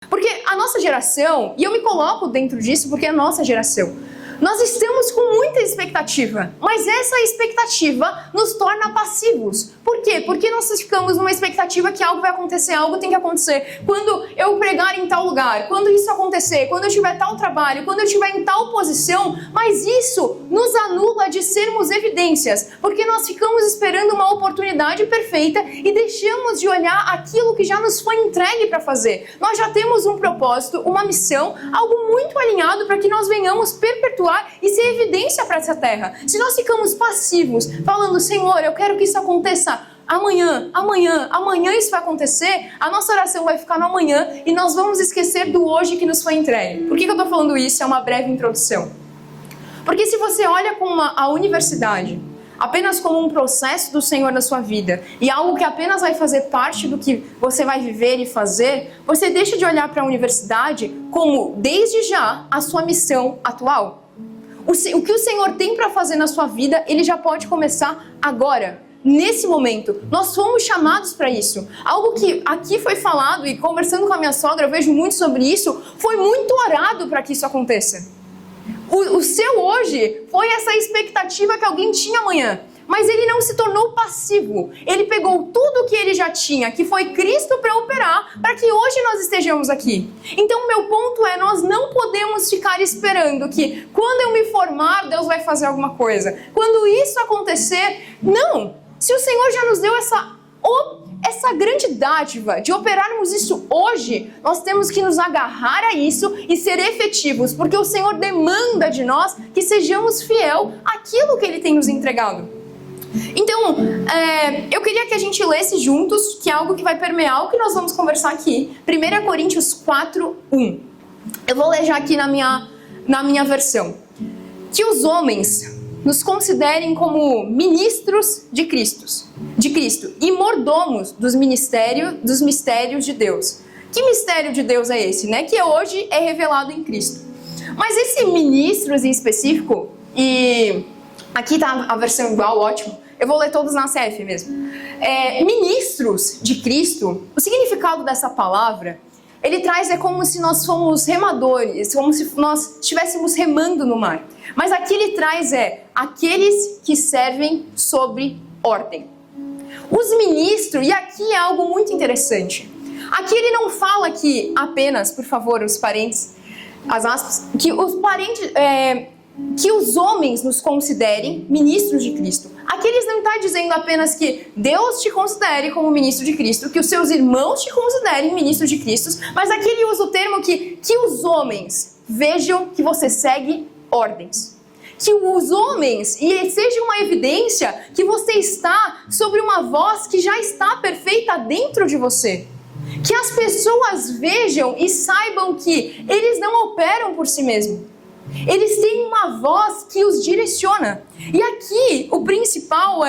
Porque a nossa geração, e eu me coloco dentro disso porque é a nossa geração, nós estamos com muita expectativa, mas essa expectativa nos torna passivos. Por quê? Porque nós ficamos numa expectativa que algo vai acontecer, algo tem que acontecer. Quando eu pregar em tal lugar, quando isso acontecer, quando eu tiver tal trabalho, quando eu estiver em tal posição, mas isso nos anula de sermos evidências, porque nós ficamos esperando uma oportunidade perfeita e deixamos de olhar aquilo que já nos foi entregue para fazer. Nós já temos um propósito, uma missão, algo muito alinhado para que nós venhamos perpetuar e ser evidência para essa terra. Se nós ficamos passivos, falando, Senhor, eu quero que isso aconteça amanhã isso vai acontecer, a nossa oração vai ficar no amanhã e nós vamos esquecer do hoje que nos foi entregue. Por que eu estou falando isso? É uma breve introdução. Porque se você olha a universidade apenas como um processo do Senhor na sua vida e algo que apenas vai fazer parte do que você vai viver e fazer, você deixa de olhar para a universidade como, desde já, a sua missão atual. O que o Senhor tem para fazer na sua vida, Ele já pode começar agora, nesse momento. Nós fomos chamados para isso. Algo que aqui foi falado e conversando com a minha sogra, eu vejo muito sobre isso, foi muito orado para que isso aconteça. O seu hoje foi essa expectativa que alguém tinha amanhã. Mas ele não se tornou passivo. Ele pegou tudo que ele já tinha, que foi Cristo para operar, para que hoje nós estejamos aqui. Então, o meu ponto é, nós não podemos ficar esperando que quando eu me formar, Deus vai fazer alguma coisa. Quando isso acontecer, não. Se o Senhor já nos deu essa grande dádiva de operarmos isso hoje, nós temos que nos agarrar a isso e ser efetivos, porque o Senhor demanda de nós que sejamos fiel àquilo que Ele tem nos entregado. Então, eu queria que a gente lesse juntos, que é algo que vai permear o que nós vamos conversar aqui. 1 Coríntios 4, 1. Eu vou ler já aqui na minha versão. Que os homens nos considerem como ministros de Cristo e mordomos dos mistérios de Deus. Que mistério de Deus é esse, né? Que hoje é revelado em Cristo. Mas esse ministros em específico, e aqui tá a versão igual, ótimo. Eu vou ler todos na CF mesmo. Ministros de Cristo, o significado dessa palavra, ele traz como se nós fôssemos remadores, como se nós estivéssemos remando no mar. Mas aqui ele traz aqueles que servem sob ordem. Os ministros, e aqui é algo muito interessante. Aqui ele não fala que apenas, por favor, os parentes, as aspas, que os homens nos considerem ministros de Cristo. Aqui eles não estão dizendo apenas que Deus te considere como ministro de Cristo, que os seus irmãos te considerem ministro de Cristo, mas aqui ele usa o termo que os homens vejam que você segue ordens. Que os homens, e seja uma evidência que você está sobre uma voz que já está perfeita dentro de você. Que as pessoas vejam e saibam que eles não operam por si mesmos. Eles têm uma voz que os direciona. E aqui o principal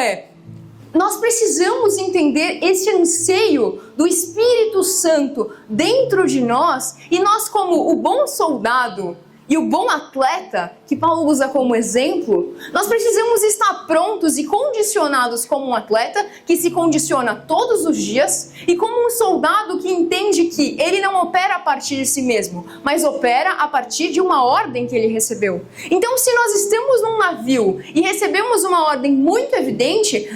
nós precisamos entender esse anseio do Espírito Santo dentro de nós, e nós, como o bom soldado e o bom atleta, que Paulo usa como exemplo, nós precisamos estar prontos e condicionados como um atleta que se condiciona todos os dias, e como um soldado que entende que ele não opera a partir de si mesmo, mas opera a partir de uma ordem que ele recebeu. Então, se nós estamos num navio e recebemos uma ordem muito evidente,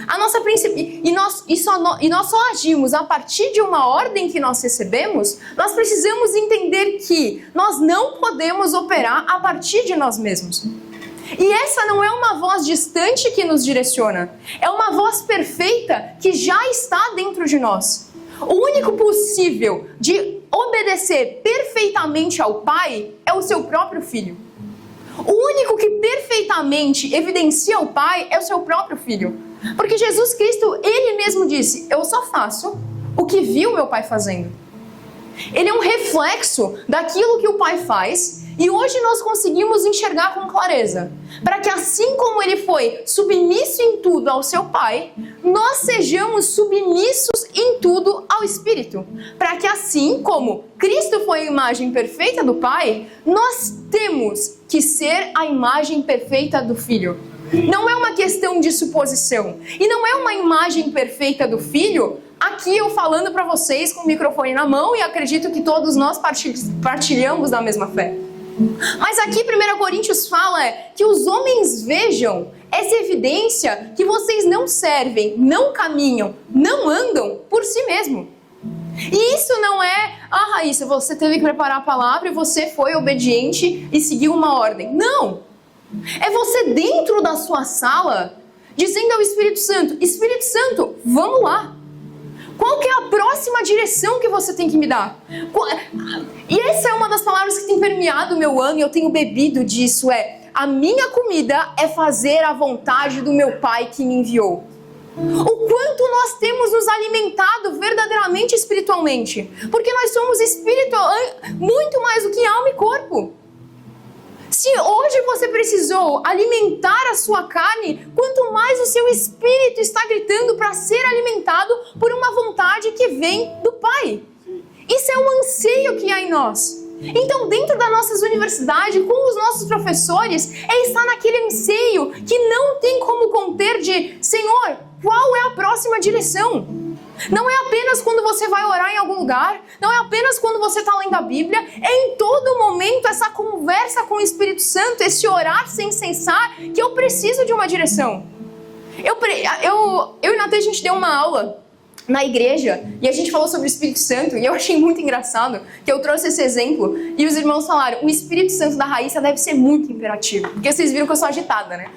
nós só agimos a partir de uma ordem que nós recebemos, nós precisamos entender que nós não podemos operar a partir de nós mesmos. E essa não é uma voz distante que nos direciona, é uma voz perfeita que já está dentro de nós. O único possível de obedecer perfeitamente ao Pai é o seu próprio Filho. O único que perfeitamente evidencia o Pai é o seu próprio Filho. Porque Jesus Cristo, Ele mesmo disse, eu só faço o que vi o meu Pai fazendo. Ele é um reflexo daquilo que o Pai faz, e hoje nós conseguimos enxergar com clareza, para que assim como Ele foi submisso em tudo ao seu Pai, nós sejamos submissos em tudo ao Espírito, para que assim como Cristo foi a imagem perfeita do Pai, nós temos que ser a imagem perfeita do Filho. Não é uma questão de suposição, e não é uma imagem perfeita do Filho Aqui eu falando para vocês com o microfone na mão e acredito que todos nós partilhamos da mesma fé. Mas aqui 1 Coríntios fala que os homens vejam essa evidência que vocês não servem, não caminham, não andam por si mesmo. E isso não é, Raíssa, você teve que preparar a palavra e você foi obediente e seguiu uma ordem. Não! É você dentro da sua sala dizendo ao Espírito Santo, Espírito Santo, vamos lá. Qual que é a próxima direção que você tem que me dar? E essa é uma das palavras que tem permeado o meu ano e eu tenho bebido disso, a minha comida é fazer a vontade do meu Pai que me enviou. O quanto nós temos nos alimentado verdadeiramente espiritualmente. Porque nós somos espírito muito mais do que alma e corpo. Se hoje você precisou alimentar a sua carne, quanto mais o seu espírito está gritando para ser alimentado por uma vontade que vem do Pai. Isso é um anseio que há em nós. Então, dentro das nossas universidades, com os nossos professores, estar naquele anseio que não tem como conter de, Senhor, qual é a próxima direção? Não é apenas quando você vai orar em algum lugar, não é apenas quando você está lendo a Bíblia, é em todo momento essa conversa com o Espírito Santo, esse orar sem cessar, que eu preciso de uma direção. Eu e o Natan, a gente deu uma aula na igreja e a gente falou sobre o Espírito Santo e eu achei muito engraçado que eu trouxe esse exemplo e os irmãos falaram, o Espírito Santo da Raíssa deve ser muito imperativo, porque vocês viram que eu sou agitada, né?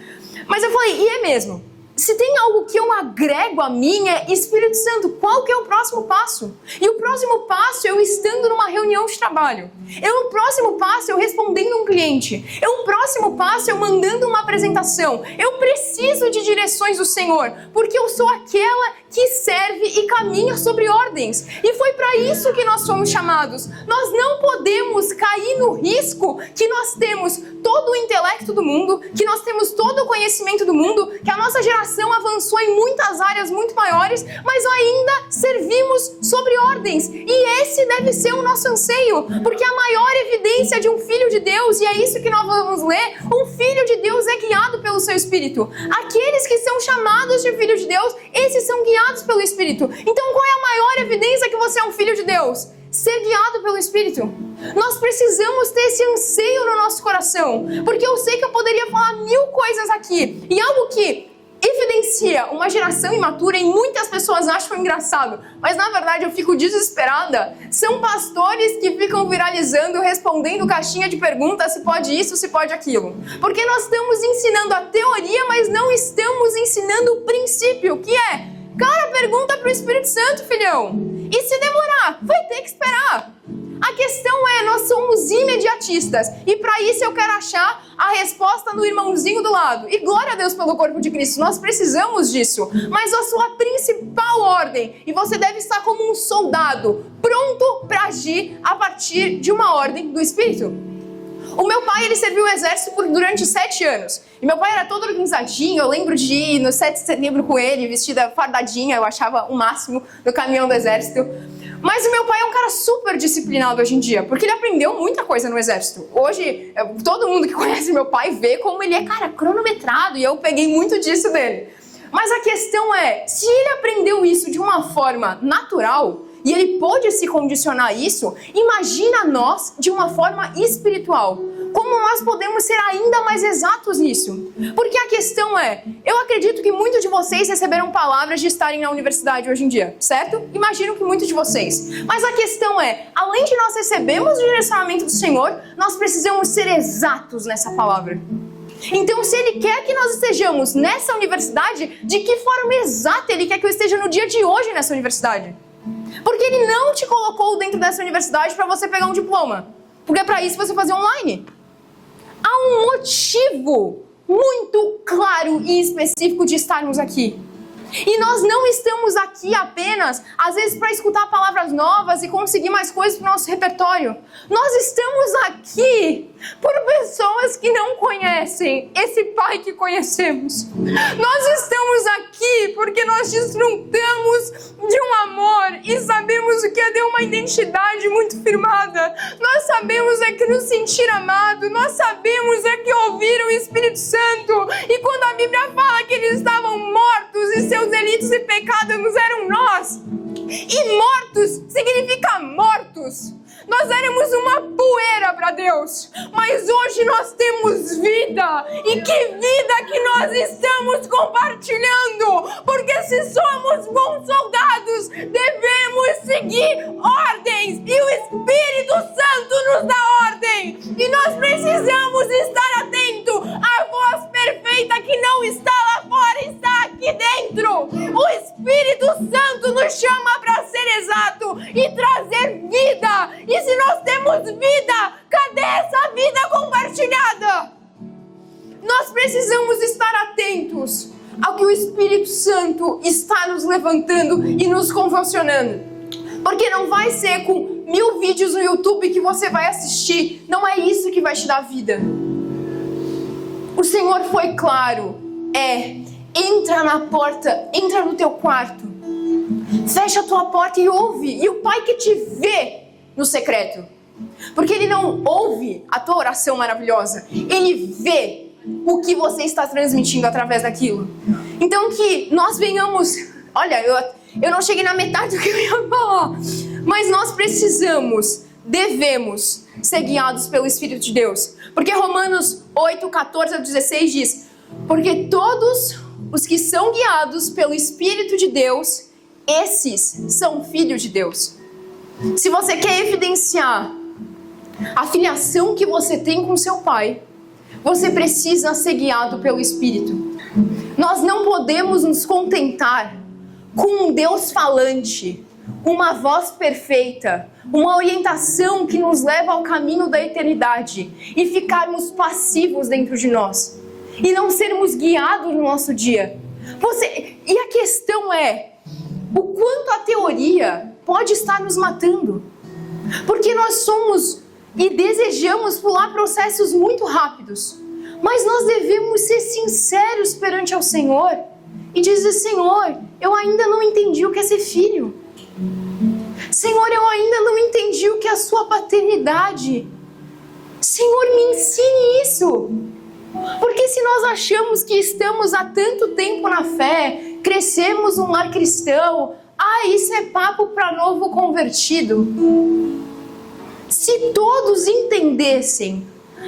Mas eu falei, e é mesmo? Se tem algo que eu agrego a mim é Espírito Santo, qual que é o próximo passo? E o próximo passo é eu estando numa reunião de trabalho. O próximo passo é eu respondendo um cliente. O próximo passo é eu mandando uma apresentação. Eu preciso de direções do Senhor, porque eu sou aquela que serve e caminha sobre ordens. E foi para isso que nós fomos chamados. Nós não podemos cair no risco que nós temos todo o intelecto do mundo, que nós temos todo o conhecimento do mundo, que a nossa geração avançou em muitas áreas muito maiores, mas ainda servimos sobre ordens. E esse deve ser o nosso anseio, porque a maior evidência de um filho de Deus, e é isso que nós vamos ler, um filho de Deus é guiado pelo seu Espírito. Aqueles que são chamados de filho de Deus, esses são guiados pelo Espírito. Então qual é a maior evidência que você é um filho de Deus? Ser guiado pelo Espírito. Nós precisamos ter esse anseio no nosso coração, porque eu sei que eu poderia falar 1000 coisas aqui, e algo que evidencia uma geração imatura e muitas pessoas acham engraçado, mas na verdade eu fico desesperada. São pastores que ficam viralizando, respondendo caixinha de perguntas se pode isso, se pode aquilo. Porque nós estamos ensinando a teoria, mas não estamos ensinando o princípio, que é, cara, pergunta pro Espírito Santo, filhão. E se demorar, vai ter que esperar. A questão é, nós somos imediatistas e para isso eu quero achar a resposta no irmãozinho do lado. E glória a Deus pelo corpo de Cristo, nós precisamos disso. Mas a sua principal ordem, e você deve estar como um soldado, pronto para agir a partir de uma ordem do Espírito. O meu pai, ele serviu o exército durante 7 anos. E meu pai era todo organizadinho, eu lembro de ir no 7 de setembro com ele, vestida fardadinha, eu achava o máximo no caminhão do exército. Mas o meu pai é um cara super disciplinado hoje em dia, porque ele aprendeu muita coisa no exército. Hoje, todo mundo que conhece meu pai vê como ele é, cara, cronometrado, e eu peguei muito disso dele. Mas a questão é, se ele aprendeu isso de uma forma natural, e ele pôde se condicionar a isso, imagina nós de uma forma espiritual. Como nós podemos ser ainda mais exatos nisso? Porque a questão é, eu acredito que muitos de vocês receberam palavras de estarem na universidade hoje em dia, certo? Imagino que muitos de vocês. Mas a questão é, além de nós recebermos o direcionamento do Senhor, nós precisamos ser exatos nessa palavra. Então, se Ele quer que nós estejamos nessa universidade, de que forma exata Ele quer que eu esteja no dia de hoje nessa universidade? Porque Ele não te colocou dentro dessa universidade para você pegar um diploma. Porque é para isso você fazer online. Há um motivo muito claro e específico de estarmos aqui. E nós não estamos aqui apenas, às vezes, para escutar palavras novas e conseguir mais coisas para o nosso repertório. Nós estamos aqui por pessoas que não conhecem esse Pai que conhecemos. Nós estamos aqui porque nós desfrutamos de um amor e sabemos o que é ter uma identidade muito firmada. Nós sabemos que nos sentir amado, nós sabemos que ouvir o Espírito Santo. E quando a Bíblia fala que eles estavam mortos e seus delitos e pecados eram nós, E mortos significa mortos. Nós éramos uma poeira para Deus, mas hoje nós temos vida. E que vida que nós estamos compartilhando! Porque se somos bons soldados, devemos seguir ordens. E o Espírito Santo nos dá ordem. E nós precisamos estar atentos à voz perfeita que não está lá fora, está aqui dentro. O Espírito Santo nos chama para ser exato e trazer vida. E se nós temos vida, cadê essa vida compartilhada? Nós precisamos estar atentos ao que o Espírito Santo está nos levantando e nos convulsionando. Porque não vai ser com 1000 vídeos no YouTube que você vai assistir. Não é isso que vai te dar vida. O Senhor foi claro. Entra na porta, entra no teu quarto. Fecha a tua porta e ouve. E o Pai que te vê no secreto. Porque Ele não ouve a tua oração maravilhosa. Ele vê o que você está transmitindo através daquilo. Então que nós venhamos... Olha, eu não cheguei na metade do que eu ia falar. Mas nós devemos ser guiados pelo Espírito de Deus. Porque Romanos 8, 14 a 16 diz: porque todos os que são guiados pelo Espírito de Deus, esses são filhos de Deus. Se você quer evidenciar a filiação que você tem com seu pai, você precisa ser guiado pelo Espírito. Nós não podemos nos contentar com um Deus falante, uma voz perfeita, uma orientação que nos leva ao caminho da eternidade e ficarmos passivos dentro de nós e não sermos guiados no nosso dia. E a questão é o quanto a teoria pode estar nos matando, porque nós somos e desejamos pular processos muito rápidos, mas nós devemos ser sinceros perante ao Senhor e dizer: Senhor, eu ainda não entendi o que é ser filho. Senhor, eu ainda não entendi o que é a sua paternidade. Senhor, me ensine isso. Porque se nós achamos que estamos há tanto tempo na fé, crescemos um lar cristão, isso é papo para novo convertido. Se todos entendessem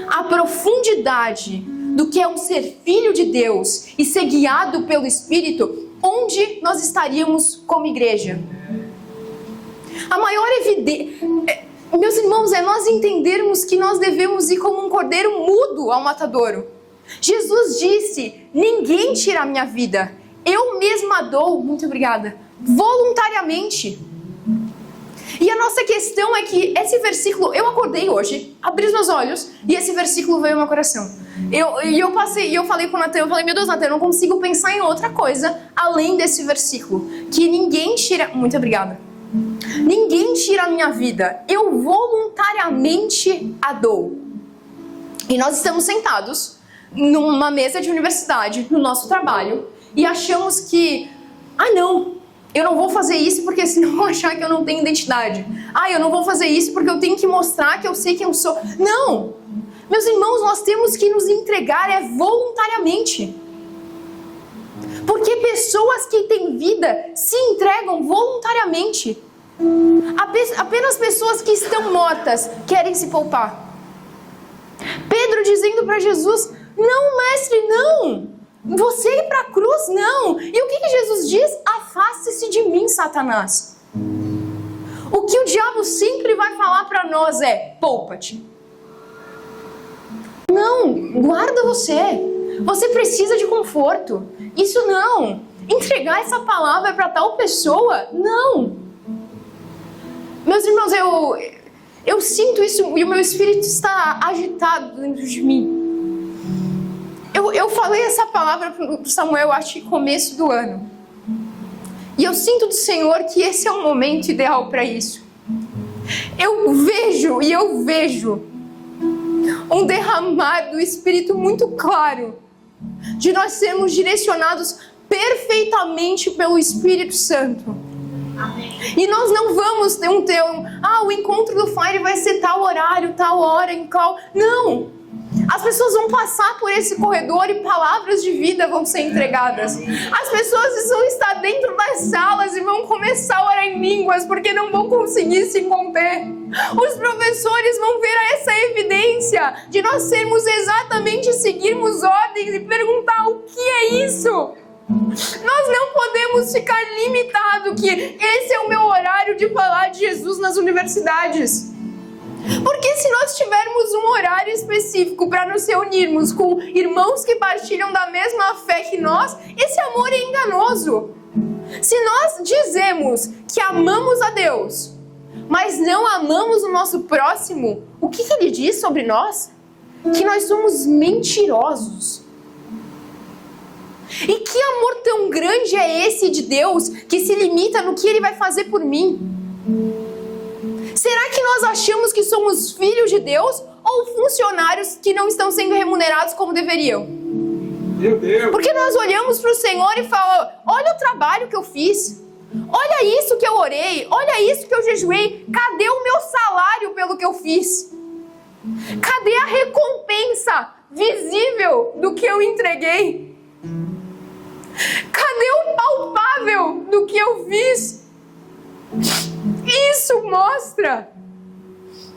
a profundidade do que é um ser filho de Deus e ser guiado pelo Espírito, onde nós estaríamos como igreja? A maior evidência, meus irmãos, é nós entendermos que nós devemos ir como um cordeiro mudo ao matadouro. Jesus disse: ninguém tira a minha vida, eu mesma dou, muito obrigada, voluntariamente. E a nossa questão é que esse versículo, eu acordei hoje, abri os meus olhos e esse versículo veio ao meu coração. Eu falei com o Natan, meu Deus, Natan, eu não consigo pensar em outra coisa além desse versículo. Que ninguém tira, muito obrigada, ninguém tira a minha vida, eu voluntariamente a dou. E nós estamos sentados numa mesa de universidade, no nosso trabalho, e achamos que, não, eu não vou fazer isso porque senão vão achar que eu não tenho identidade. Eu não vou fazer isso porque eu tenho que mostrar que eu sei quem eu sou. Não! Meus irmãos, nós temos que nos entregar voluntariamente. Porque pessoas que têm vida se entregam voluntariamente. Apenas pessoas que estão mortas querem se poupar. Pedro dizendo para Jesus: não, mestre, não! Você ir para a cruz, não! E o que Jesus diz? Afaste-se de mim, Satanás. O que o diabo sempre vai falar para nós é: poupa-te. Não, guarda você. Você precisa de conforto. Isso não. Entregar essa palavra para tal pessoa, não. Meus irmãos, eu sinto isso e o meu espírito está agitado dentro de mim. Eu falei essa palavra para o Samuel, acho que começo do ano. E eu sinto do Senhor que esse é o momento ideal para isso. Eu vejo um derramar do Espírito muito claro, de nós sermos direcionados perfeitamente pelo Espírito Santo. Amém. E nós não vamos ter o encontro do Fire vai ser tal horário, tal hora, em qual... Não! As pessoas vão passar por esse corredor e palavras de vida vão ser entregadas. As pessoas vão estar dentro das salas e vão começar a orar em línguas porque não vão conseguir se conter. Os professores vão ver essa evidência de nós sermos exatamente seguirmos ordens e perguntar o que é isso? Nós não podemos ficar limitados que esse é o meu horário de falar de Jesus nas universidades. Porque se nós tivermos um horário específico para nos reunirmos com irmãos que partilham da mesma fé que nós, esse amor é enganoso. Se nós dizemos que amamos a Deus, mas não amamos o nosso próximo, o que ele diz sobre nós? Que nós somos mentirosos. E que amor tão grande é esse de Deus que se limita no que Ele vai fazer por mim? Será que nós achamos que somos filhos de Deus ou funcionários que não estão sendo remunerados como deveriam? Meu Deus! Porque nós olhamos para o Senhor e falamos, olha o trabalho que eu fiz, olha isso que eu orei, olha isso que eu jejuei, cadê o meu salário pelo que eu fiz? Cadê a recompensa visível do que eu entreguei? Cadê o palpável do que eu fiz? Isso mostra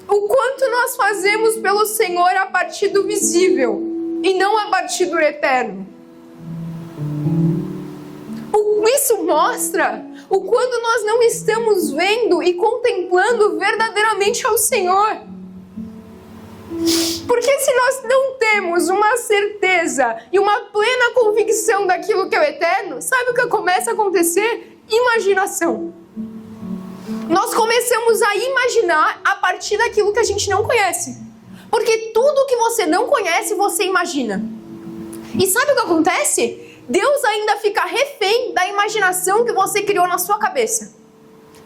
o quanto nós fazemos pelo Senhor a partir do visível e não a partir do eterno. Isso mostra o quanto nós não estamos vendo e contemplando verdadeiramente ao Senhor. Porque se nós não temos uma certeza e uma plena convicção daquilo que é o eterno, sabe o que começa a acontecer? Imaginação. Nós começamos a imaginar a partir daquilo que a gente não conhece. Porque tudo que você não conhece, você imagina. E sabe o que acontece? Deus ainda fica refém da imaginação que você criou na sua cabeça.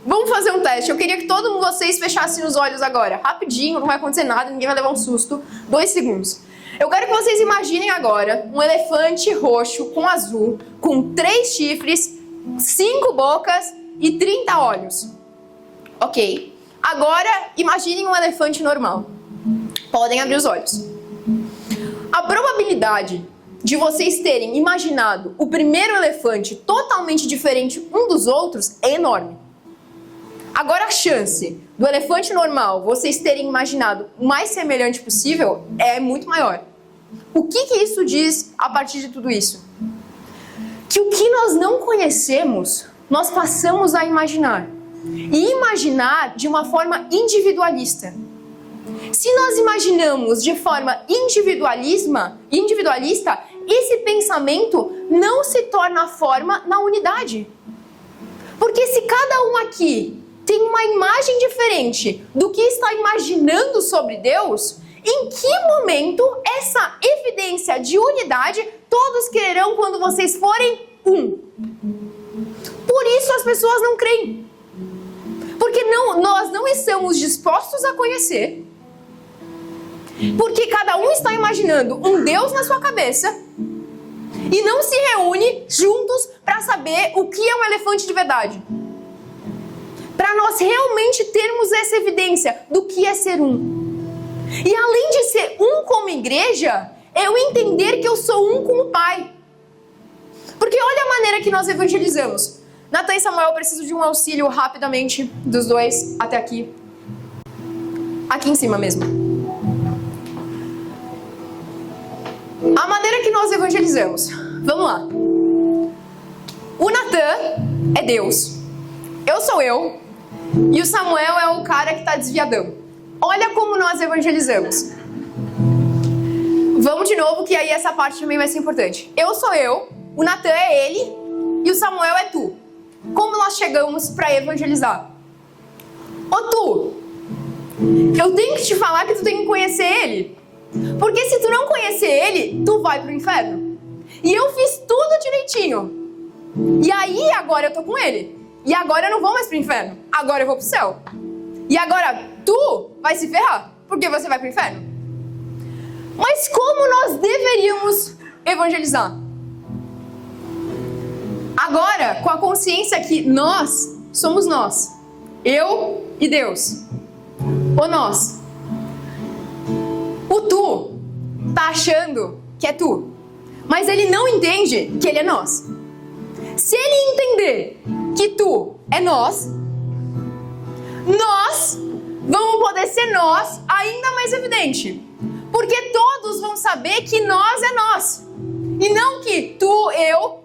Vamos fazer um teste. Eu queria que todos vocês fechassem os olhos agora. Rapidinho, não vai acontecer nada, ninguém vai levar um susto. 2 segundos. Eu quero que vocês imaginem agora um elefante roxo com azul, com 3 chifres, 5 bocas e 30 olhos. Ok. Agora, imaginem um elefante normal. Podem abrir os olhos. A probabilidade de vocês terem imaginado o primeiro elefante totalmente diferente um dos outros é enorme. Agora a chance do elefante normal vocês terem imaginado o mais semelhante possível é muito maior. O que isso diz a partir de tudo isso? Que o que nós não conhecemos, nós passamos a imaginar. E imaginar de uma forma individualista. Se nós imaginamos de forma individualista, esse pensamento não se torna forma na unidade. Porque se cada um aqui tem uma imagem diferente do que está imaginando sobre Deus, em que momento essa evidência de unidade todos quererão quando vocês forem um? Por isso as pessoas não creem. Porque nós não estamos dispostos a conhecer. Porque cada um está imaginando um Deus na sua cabeça e não se reúne juntos para saber o que é um elefante de verdade. Para nós realmente termos essa evidência do que é ser um. E além de ser um como igreja, é eu entender que eu sou um com o Pai. Porque olha a maneira que nós evangelizamos. Natan e Samuel, eu preciso de um auxílio rapidamente dos dois até aqui. Aqui em cima mesmo. A maneira que nós evangelizamos. Vamos lá. O Natan é Deus. Eu sou eu. E o Samuel é o cara que está desviadão. Olha como nós evangelizamos. Vamos de novo, que aí essa parte também vai ser importante. Eu sou eu, o Natan é ele e o Samuel é tu. Como nós chegamos para evangelizar? Ô tu, eu tenho que te falar que tu tem que conhecer ele. Porque se tu não conhecer ele, tu vai pro inferno. E eu fiz tudo direitinho. E aí agora eu tô com ele. E agora eu não vou mais pro inferno. Agora eu vou pro céu. E agora tu vai se ferrar, porque você vai pro inferno. Mas como nós deveríamos evangelizar? Agora, com a consciência que nós somos nós. Eu e Deus. O nós. O tu tá achando que é tu, mas ele não entende que ele é nós. Se ele entender que tu é nós vamos poder ser nós ainda mais evidente. Porque todos vão saber que nós é nós. E não que tu, eu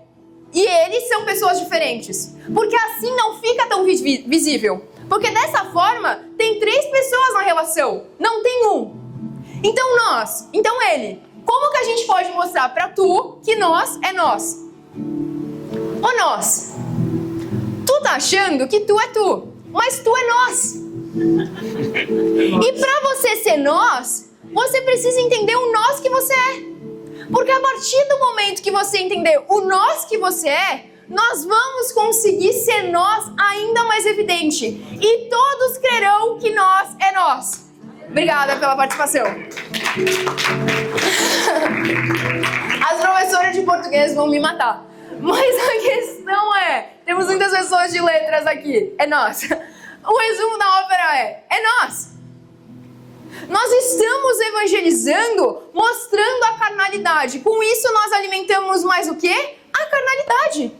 e eles são pessoas diferentes. Porque assim não fica tão visível. Porque dessa forma, tem 3 pessoas na relação, não tem um. Então nós, então ele. Como que a gente pode mostrar pra tu que nós é nós? Ou nós? Tu tá achando que tu é tu, mas tu é nós. E pra você ser nós, você precisa entender o nós que você é. Porque a partir do momento que você entender o nós que você é, nós vamos conseguir ser nós ainda mais evidente. E todos crerão que nós é nós. Obrigada pela participação. As professoras de português vão me matar. Mas a questão é, temos muitas pessoas de letras aqui, é nós. O resumo da ópera é nós. Nós estamos evangelizando, mostrando a carnalidade. Com isso nós alimentamos mais o quê? A carnalidade.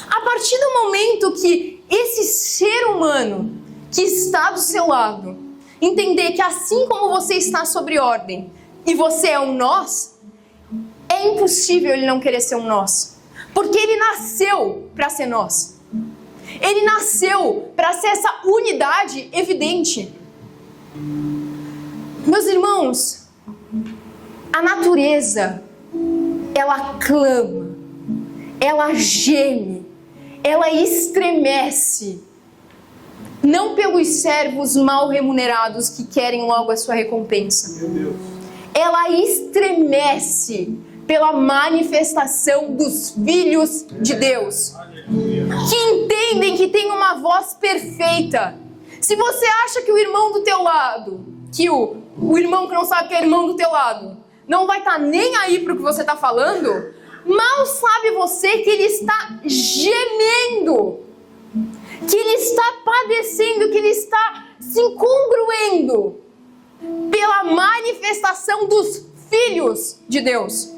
A partir do momento que esse ser humano que está do seu lado entender que assim como você está sobre ordem e você é um nós, é impossível ele não querer ser um nós. Porque ele nasceu para ser nós. Ele nasceu para ser essa unidade evidente. Meus irmãos, a natureza, ela clama, ela geme, ela estremece. Não pelos servos mal remunerados que querem logo a sua recompensa. Meu Deus. Ela estremece pela manifestação dos filhos de Deus. Que entendem que tem uma voz perfeita. Se você acha que o irmão do teu lado, que o irmão que não sabe que é irmão do teu lado, não vai estar nem aí para o que você está falando, mal sabe você que ele está gemendo, que ele está padecendo, que ele está se incongruendo pela manifestação dos filhos de Deus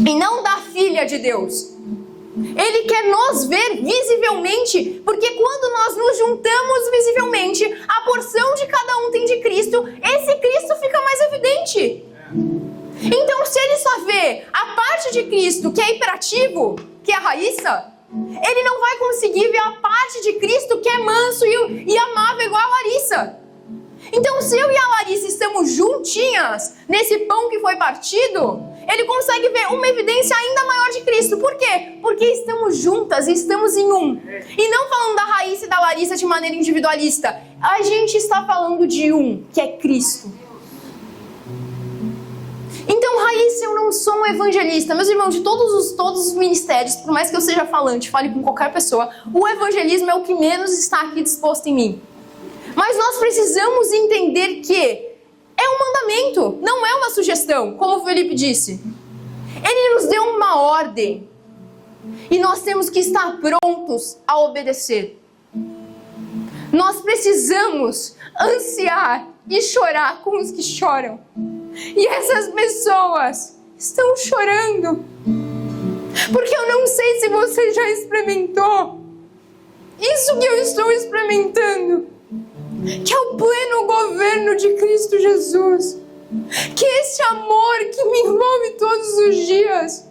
e não da filha de Deus. Ele quer nos ver visivelmente, porque quando nós nos juntamos visivelmente, a porção de cada um tem de Cristo, esse Cristo fica mais evidente. Então, se ele só vê a parte de Cristo que é hiperativo, que é a Raíssa, ele não vai conseguir ver a parte de Cristo que é manso e amável igual a Larissa. Então, se eu e a Larissa estamos juntinhas nesse pão que foi partido, ele consegue ver uma evidência ainda maior de Cristo. Por quê? Porque estamos juntas, estamos em um. E não falando da Raíssa e da Larissa de maneira individualista. A gente está falando de um, que é Cristo. Então, Raíssa, eu não sou um evangelista. Meus irmãos, de todos os ministérios, por mais que eu seja falante, fale com qualquer pessoa, o evangelismo é o que menos está aqui disposto em mim. Mas nós precisamos entender que é um mandamento, não é uma sugestão, como o Felipe disse. Ele nos deu uma ordem e nós temos que estar prontos a obedecer. Nós precisamos ansiar e chorar com os que choram. E essas pessoas estão chorando. Porque eu não sei se você já experimentou isso que eu estou experimentando, que é o pleno governo de Cristo Jesus, que é esse amor que me envolve todos os dias,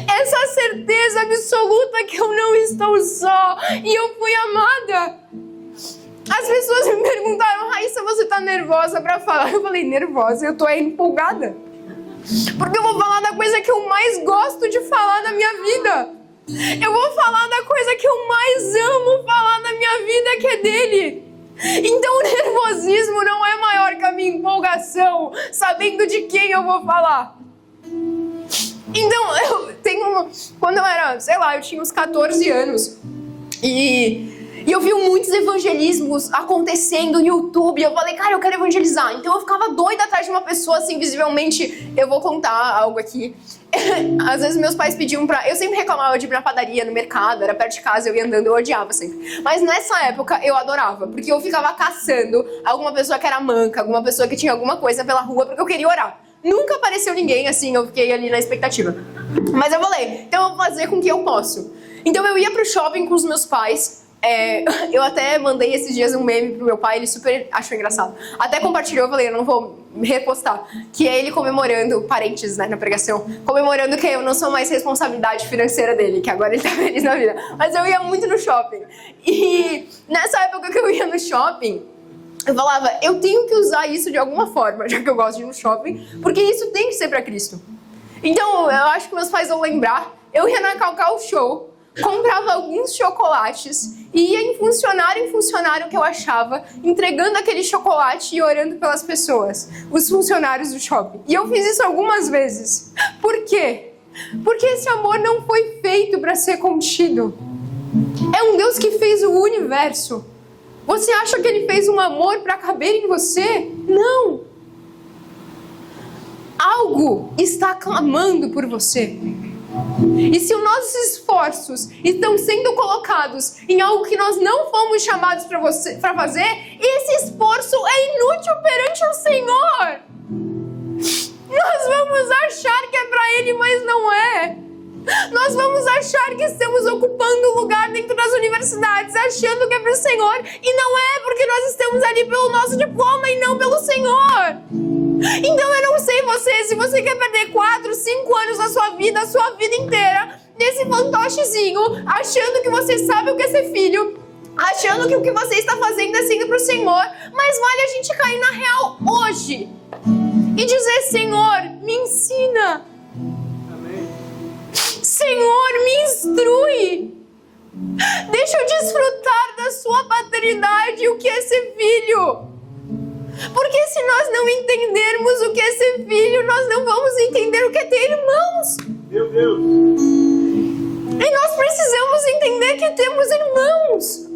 essa certeza absoluta que eu não estou só e eu fui amada. As pessoas me perguntaram: Raíssa, você tá nervosa pra falar? Eu falei: nervosa? Eu tô empolgada, porque eu vou falar da coisa que eu mais gosto de falar na minha vida. Eu vou falar da coisa que eu mais amo falar na minha vida, que é dele. Então o nervosismo não é maior que a minha empolgação, sabendo de quem eu vou falar. Então eu tenho... Quando eu era, sei lá, eu tinha uns 14 anos e eu vi muitos evangelismos acontecendo no YouTube. Eu falei: cara, eu quero evangelizar. Então eu ficava doida atrás de uma pessoa, assim, visivelmente. Eu vou contar algo aqui. Às vezes meus pais pediam pra... Eu sempre reclamava de ir na padaria, no mercado, era perto de casa, eu ia andando, eu odiava sempre. Mas nessa época eu adorava, porque eu ficava caçando alguma pessoa que era manca, alguma pessoa que tinha alguma coisa pela rua, porque eu queria orar. Nunca apareceu ninguém, assim, eu fiquei ali na expectativa. Mas eu falei, então eu vou fazer com que eu posso. Então eu ia pro shopping com os meus pais. Eu até mandei esses dias um meme pro meu pai, ele super achou engraçado. Até compartilhou, eu falei, eu não vou repostar. Que é ele comemorando, parênteses, né, na pregação, comemorando que eu não sou mais responsabilidade financeira dele, que agora ele tá feliz na vida. Mas eu ia muito no shopping. E nessa época que eu ia no shopping, eu falava, eu tenho que usar isso de alguma forma, já que eu gosto de ir no shopping, porque isso tem que ser pra Cristo. Então, eu acho que meus pais vão lembrar, eu ia na Cacau Show, comprava alguns chocolates e ia em funcionário que eu achava, entregando aquele chocolate e orando pelas pessoas, os funcionários do shopping. E eu fiz isso algumas vezes. Por quê? Porque esse amor não foi feito para ser contido. É um Deus que fez o universo. Você acha que ele fez um amor para caber em você? Não! Algo está clamando por você. E se os nossos esforços estão sendo colocados em algo que nós não fomos chamados para fazer, esse esforço é inútil perante o Senhor. Nós vamos achar que é para Ele, mas não é. Nós vamos achar que estamos ocupando lugar dentro das universidades, achando que é para o Senhor, e não é, porque nós estamos ali pelo nosso diploma e não pelo Senhor. Então eu não sei você, se você quer perder 4, 5 anos da sua vida, a sua vida inteira, nesse fantochezinho, achando que você sabe o que é ser filho, achando que o que você está fazendo é seguir para o Senhor, mas vale a gente cair na real hoje e dizer, Senhor, me ensina. Amém. Senhor, me instrui. Deixa eu desfrutar da sua paternidade e o que é ser filho. Porque se nós não entendermos o que é ser filho, nós não vamos entender o que é ter irmãos. Meu Deus. E nós precisamos entender que temos irmãos.